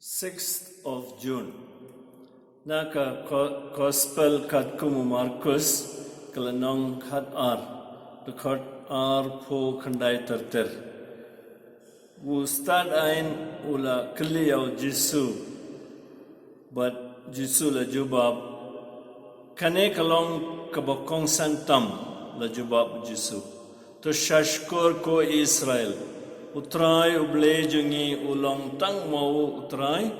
6th of June. Naka Gospel kat kumu Markus kalanong kat the kat po kandai terter. Wu start ain ula keliyau Jisu, but Jisu la jubab kane kalong kabokong santam la jubab Jisu. To shashkor ko Israel. Utrai uble jungi ulong tang mau utrai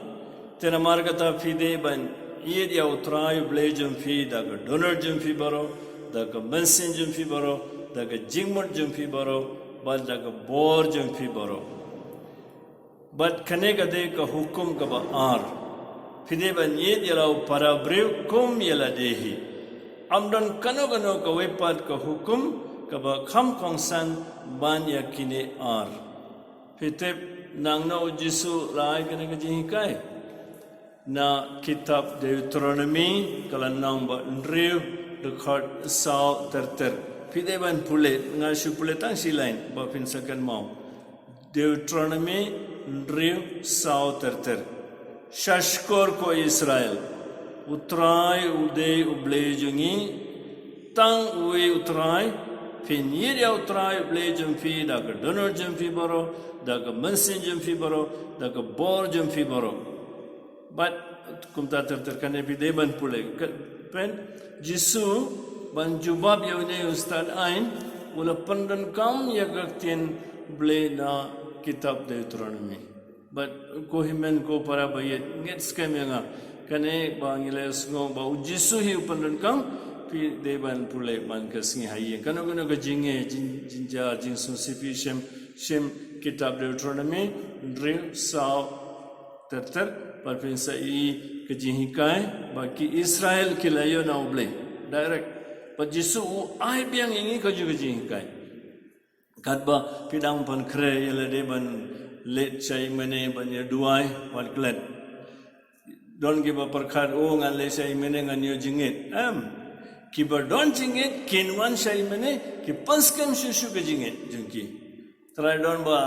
tena margata fide ban ye dia utrai uble jum fi daga donor jum fi baro daga bensin jum fi baro daga jingmot jum fi baro bal daga bor jum fi baro but kanega de ka hukum ka ba ar fide ban ye dia lau para brew kum yela dehi amdan kano ka wepat ka hukum ka ba kham kongsan ban yakine ar Pitip nang na Jisu rai kena kejihikai na kitab Deuteronomy kalan nang ba nriu dekat sau terter pitip ban pulet ngasu puletang silain ba pinsakan mau Deuteronomy nriu sau terter shashkor ko Israel utrai ude uble jungi tang uwe utrai fin yirya utrai uble jumfi daga donor jumfi baro daga mensin jumfi baro daga bor jumfi baro but kumta terkan epi deban pule pen Jisu ban jubab ya ne ustad ain ula pandan kam ya gaktien ble na kitab Deuteronomy but ko himen ko para bayet nget skam yang kane bangiles ngo ba Jisu hi pandan kam pi deban pule man kasngi haye kano ga jinge jinja jinsun sipi shem kitab Deuteronomy drill sau terter parpinsa i kejihikai bagi Israel kilayo na uble direct pa Jisu ai biang ingi kaju kejihikai katba pidang pan kre yelade ban let chai mene ban duai wat klet don give perkhat ngan le chai mene ngan yo jingit kibar don jingit kinwan chai mene ki panskam shushu ke jingit jungki try don ba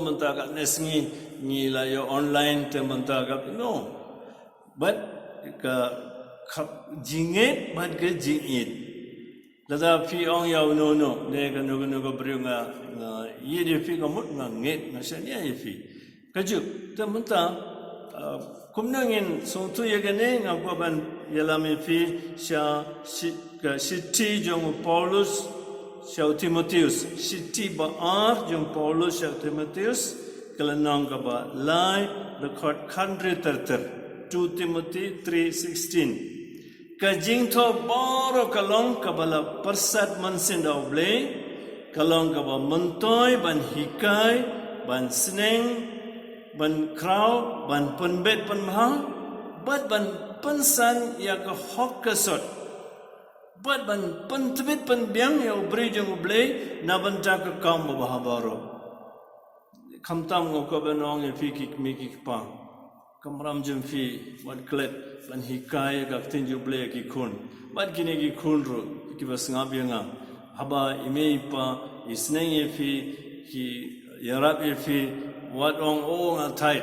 menta kat nesngi ni la yo online te menta kat no but ka jingit but ke jingit lada fi ong ya no ne ka no bru nga ye de fi ka mut nga nget na sha ni ye fi ka ju te menta kumnangin song tu ye gane nga ko ban yalami fi sha shiti jong Paulus Shau Timotheus, Shiti Baar, Jung Paulus, Shau Timotheus, Kalanang Gaba, Lai, the court country terter, 2 Timothy 3:16. Kajing to boro kalong kabala persat mansinda oble, kalong gaba mentoy, ban hikai, ban seneng, ban kraw, ban penbet penmah, bat ban pensan yaga hok kesot. But ban pentwit penbiang ya ubri jeng ublay na banta ka kam bahabaro kamtam ngo ko benong ya fikik mikik pa kamram jem fi wat klet ban hikai ka tin jublay ki kun bat kine ki kun ro ki bas ngabianga haba imei pa isneng ye fi ki yarab ye fi wat ong nga thai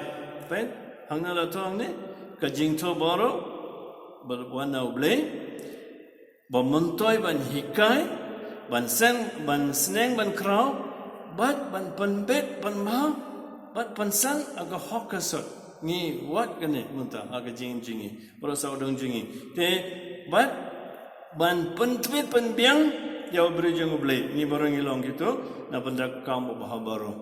pen hangna la thong ne ka jingtho baro bar wana ublay Bamuntoy ban hikai, ban seneng ban kraw, bat ban penbet ban ma, bat pensan aga hokasot. Ni wat kene munta aga jingi, para saudang jingi. Te bat ban pentwit penbiang ya berjeng ublay. Ni barang ilong gitu, na pendak kamu bahabaro.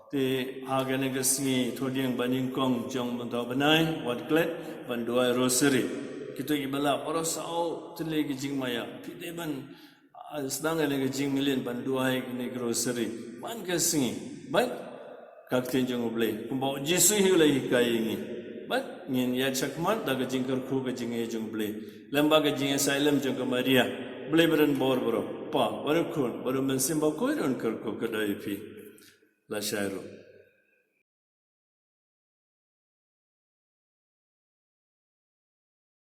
Te aga negasngi thodiang baningkong jong munta banai, wat klet ban duai rosary. Kita ibala para sao telegi jing maya pide ban sedang lagi jing million ban duai ni grocery ban kasingi bat kak tenjong ublay kumbaw Jisu hi ulai hikai ngi bat ngin ya chakmat daga jing kerku ke jing e jong ublay lamba ke jing asylum jong Maria ublay beran bor bro pa baru kun baru mensimba ko ron kerku kedai pi la shairu